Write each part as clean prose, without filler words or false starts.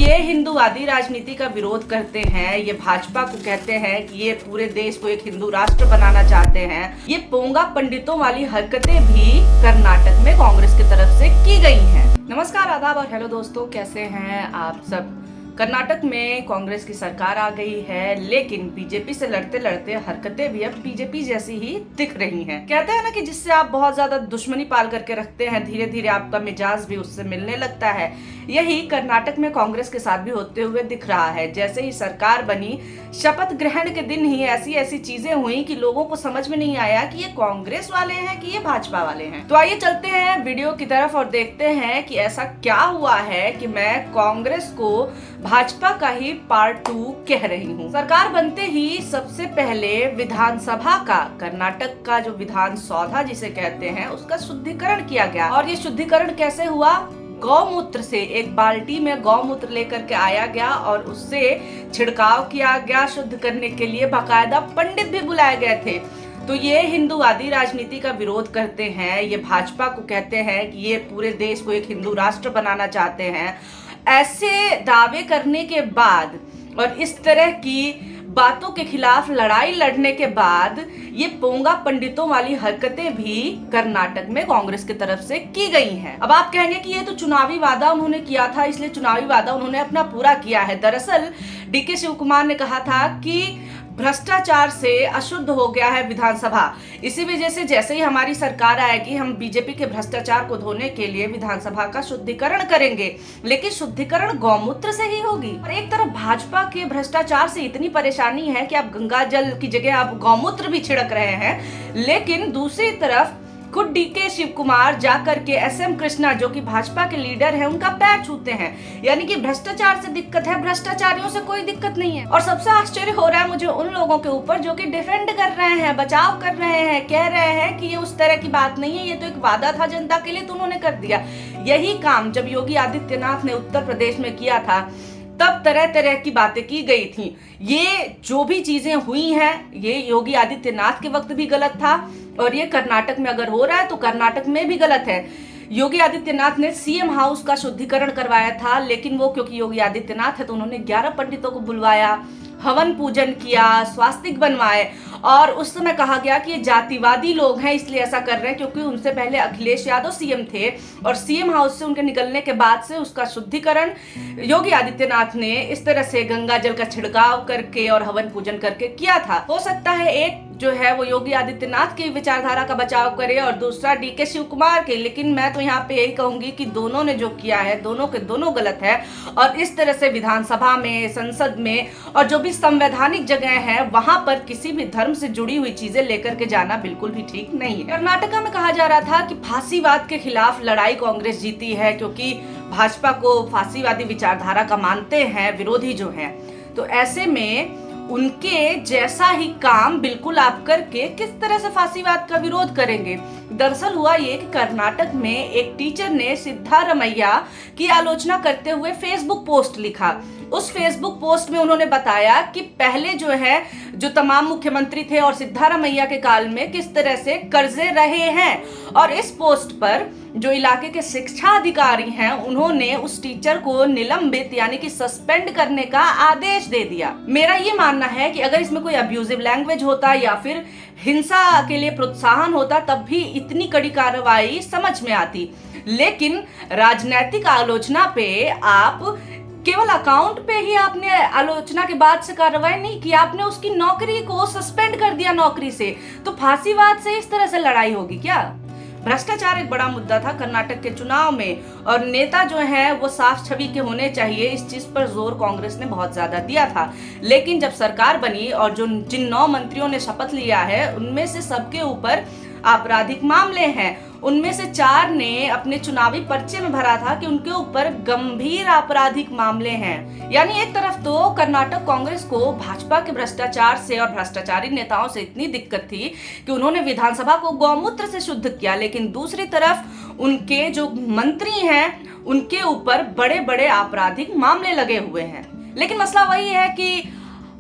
ये हिंदूवादी राजनीति का विरोध करते हैं, ये भाजपा को कहते हैं कि ये पूरे देश को एक हिंदू राष्ट्र बनाना चाहते हैं। ये पोंगा पंडितों वाली हरकतें भी कर्नाटक में कांग्रेस की तरफ से की गई हैं। नमस्कार, आदाब और हेलो दोस्तों, कैसे हैं आप सब। कर्नाटक में कांग्रेस की सरकार आ गई है, लेकिन बीजेपी से लड़ते लड़ते हरकतें भी अब बीजेपी जैसी ही दिख रही हैं। कहते हैं ना कि जिससे आप बहुत ज्यादा दुश्मनी पाल करके रखते हैं, धीरे धीरे आपका मिजाज भी उससे मिलने लगता है। यही कर्नाटक में कांग्रेस के साथ भी होते हुए दिख रहा है। जैसे ही सरकार बनी, शपथ ग्रहण के दिन ही ऐसी ऐसी चीजें हुई कि लोगों को समझ में नहीं आया कि ये कांग्रेस वाले हैं कि ये भाजपा वाले हैं। तो आइए चलते हैं वीडियो की तरफ और देखते हैं कि ऐसा क्या हुआ है कि मैं कांग्रेस को भाजपा का ही पार्ट 2 कह रही हूँ। सरकार बनते ही सबसे पहले विधानसभा का, कर्नाटक का जो विधान सौधा जिसे कहते हैं, उसका शुद्धिकरण किया गया। और ये शुद्धिकरण कैसे हुआ? गौमूत्र से, एक बाल्टी में गौमूत्र लेकर के आया गया और उससे छिड़काव किया गया। शुद्ध करने के लिए बाकायदा पंडित भी बुलाए गए थे। तो ये हिंदूवादी राजनीति का विरोध करते हैं, ये भाजपा को कहते हैं कि ये पूरे देश को एक हिंदू राष्ट्र बनाना चाहते हैं। ऐसे दावे करने के बाद और इस तरह की बातों के खिलाफ लड़ाई लड़ने के बाद ये पोंगा पंडितों वाली हरकतें भी कर्नाटक में कांग्रेस की तरफ से की गई हैं। अब आप कहेंगे कि ये तो चुनावी वादा उन्होंने किया था, इसलिए चुनावी वादा उन्होंने अपना पूरा किया है। दरअसल डीके शिव कुमार ने कहा था कि भ्रष्टाचार से अशुद्ध हो गया है विधानसभा। इसी वजह से जैसे ही हमारी सरकार आएगी, हम बीजेपी के भ्रष्टाचार को धोने के लिए विधानसभा का शुद्धिकरण करेंगे, लेकिन शुद्धिकरण गौमूत्र से ही होगी। और एक तरफ भाजपा के भ्रष्टाचार से इतनी परेशानी है कि आप गंगा जल की जगह आप गौमूत्र भी छिड़क रहे हैं, लेकिन दूसरी तरफ खुद डीके शिव कुमार जाकर के एसएम कृष्णा, जो कि भाजपा के लीडर हैं, उनका पैर छूते हैं। यानी कि भ्रष्टाचार से दिक्कत है, भ्रष्टाचारियों से कोई दिक्कत नहीं है। और सबसे आश्चर्य हो रहा है मुझे उन लोगों के ऊपर जो कि डिफेंड कर रहे हैं, बचाव कर रहे हैं, कह रहे हैं कि ये उस तरह की बात नहीं है, ये तो एक वादा था जनता के लिए, तो उन्होंने कर दिया। यही काम जब योगी आदित्यनाथ ने उत्तर प्रदेश में किया था, तब तरह तरह की बातें की गई थी। ये जो भी चीजें हुई हैं, ये योगी आदित्यनाथ के वक्त भी गलत था और ये कर्नाटक में अगर हो रहा है तो कर्नाटक में भी गलत है। योगी आदित्यनाथ ने सीएम हाउस का शुद्धिकरण करवाया था, लेकिन वो क्योंकि योगी आदित्यनाथ है तो उन्होंने 11 पंडितों को बुलवाया, हवन पूजन किया, स्वास्तिक बनवाए और उस समय कहा गया कि ये जातिवादी लोग हैं, इसलिए ऐसा कर रहे हैं क्योंकि उनसे पहले अखिलेश यादव सीएम थे और सीएम हाउस से उनके निकलने के बाद से उसका शुद्धिकरण योगी आदित्यनाथ ने इस तरह से गंगा जल का छिड़काव करके और हवन पूजन करके किया था। हो सकता है एक जो है वो योगी आदित्यनाथ की विचारधारा का बचाव करे और दूसरा डीके शिव कुमार के, लेकिन मैं तो यहाँ पे यही कहूंगी कि दोनों ने जो किया है, दोनों के दोनों गलत है। और इस तरह से विधानसभा में, संसद में और जो भी संवैधानिक जगह है, वहां पर किसी भी धर्म से जुड़ी हुई चीजें लेकर के जाना बिल्कुल भी ठीक नहीं है। कर्नाटका में कहा जा रहा था कि फांसीवाद के खिलाफ लड़ाई कांग्रेस जीती है, क्योंकि भाजपा को फांसीवादी विचारधारा का मानते हैं विरोधी जो है। तो ऐसे में उनके जैसा ही काम बिल्कुल आप करके किस तरह से फांसीवाद का विरोध करेंगे। दरअसल हुआ ये कि कर्नाटक में एक टीचर ने सिद्धारमैया की आलोचना करते हुए फेसबुक पोस्ट लिखा। उस फेसबुक पोस्ट में उन्होंने बताया कि पहले जो तमाम मुख्यमंत्री थे और सिद्धारमैया के काल में किस तरह से कर्जे रहे हैं। और इस पोस्ट पर जो इलाके के शिक्षा अधिकारी हैं, उन्होंने उस टीचर को निलंबित यानी कि सस्पेंड करने का आदेश दे दिया। मेरा ये मानना है कि अगर इसमें कोई अब्यूजिव लैंग्वेज होता या फिर हिंसा के लिए प्रोत्साहन होता, तब भी इतनी कड़ी कार्रवाई समझ में आती। लेकिन राजनीतिक आलोचना पे आप केवल अकाउंट पे ही आपने आलोचना के बाद से कार्रवाई नहीं की, आपने उसकी नौकरी को सस्पेंड कर दिया नौकरी से। तो फांसीवाद से इस तरह से लड़ाई होगी क्या? भ्रष्टाचार एक बड़ा मुद्दा था कर्नाटक के चुनाव में और नेता जो है वो साफ छवि के होने चाहिए, इस चीज पर जोर कांग्रेस ने बहुत ज्यादा दिया था। लेकिन जब सरकार बनी और जिन 9 मंत्रियों ने शपथ लिया है, उनमें से सबके ऊपर आपराधिक मामले हैं। उनमें से 4 ने अपने चुनावी पर्चे में भरा था कि उनके ऊपर गंभीर आपराधिक मामले हैं। यानी एक तरफ तो कर्नाटक कांग्रेस को भाजपा के भ्रष्टाचार से और भ्रष्टाचारी नेताओं से इतनी दिक्कत थी कि उन्होंने विधानसभा को गौमूत्र से शुद्ध किया, लेकिन दूसरी तरफ उनके जो मंत्री हैं उनके ऊपर बड़े बड़े आपराधिक मामले लगे हुए हैं। लेकिन मसला वही है कि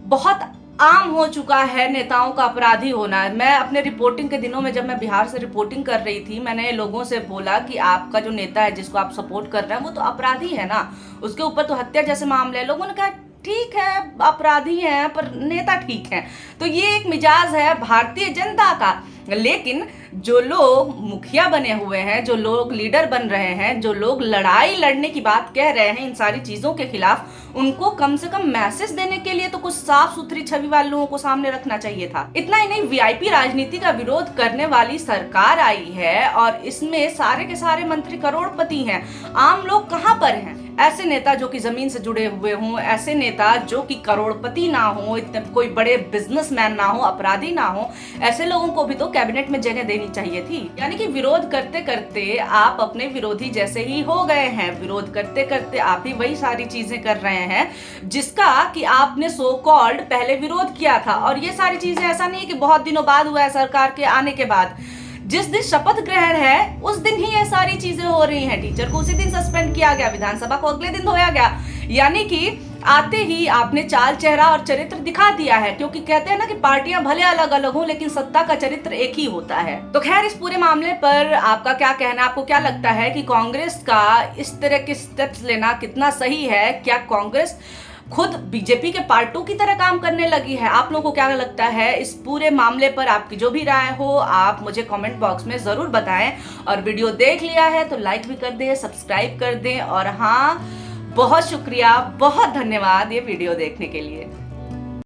बहुत आम हो चुका है नेताओं का अपराधी होना। मैं अपने रिपोर्टिंग के दिनों में, जब मैं बिहार से रिपोर्टिंग कर रही थी, मैंने लोगों से बोला कि आपका जो नेता है जिसको आप सपोर्ट कर रहे हैं वो तो अपराधी है ना, उसके ऊपर तो हत्या जैसे मामले हैं। लोगों ने कहा ठीक है अपराधी हैं पर नेता ठीक है। तो ये एक मिजाज है भारतीय जनता का। लेकिन जो लोग मुखिया बने हुए हैं, जो लोग लीडर बन रहे हैं, जो लोग लड़ाई लड़ने की बात कह रहे हैं इन सारी चीजों के खिलाफ, उनको कम से कम मैसेज देने के लिए तो कुछ साफ सुथरी छवि वाले लोगों को सामने रखना चाहिए था। इतना ही नहीं, वीआईपी राजनीति का विरोध करने वाली सरकार आई है और इसमें सारे के सारे मंत्री करोड़पति हैं। आम लोग कहां पर हैं? ऐसे नेता जो कि जमीन से जुड़े हुए हों, ऐसे नेता जो कि करोड़पति ना हो, इतने कोई बड़े बिजनेसमैन ना हो, अपराधी ना हो, ऐसे लोगों को भी तो कैबिनेट में जगह देनी चाहिए थी। यानी कि विरोध करते करते आप अपने विरोधी जैसे ही हो गए हैं। विरोध करते करते आप ही वही सारी चीजें कर रहे हैं जिसका कि आपने सो कॉल्ड पहले विरोध किया था। और ये सारी चीजें ऐसा नहीं है कि बहुत दिनों बाद हुआ है, सरकार के आने के बाद। जिस दिन शपथ ग्रहण है उस दिन ही ये सारी चीजें हो रही हैं। टीचर को उसी दिन सस्पेंड किया गया, विधानसभा को अगले दिन धोया गया। यानी कि आते ही आपने चाल चेहरा और चरित्र दिखा दिया है, क्योंकि कहते हैं ना कि पार्टियां भले अलग अलग हो लेकिन सत्ता का चरित्र एक ही होता है। तो खैर, इस पूरे मामले पर आपका क्या कहना? आपको क्या लगता है कि कांग्रेस का इस तरह के स्टेप्स लेना कितना सही है? क्या कांग्रेस खुद बीजेपी के पार्ट 2 की तरह काम करने लगी है? आप लोगों को क्या लगता है इस पूरे मामले पर? आपकी जो भी राय हो आप मुझे कमेंट बॉक्स में जरूर बताएं। और वीडियो देख लिया है तो लाइक भी कर दें, सब्सक्राइब कर दें। और हाँ, बहुत शुक्रिया, बहुत धन्यवाद ये वीडियो देखने के लिए।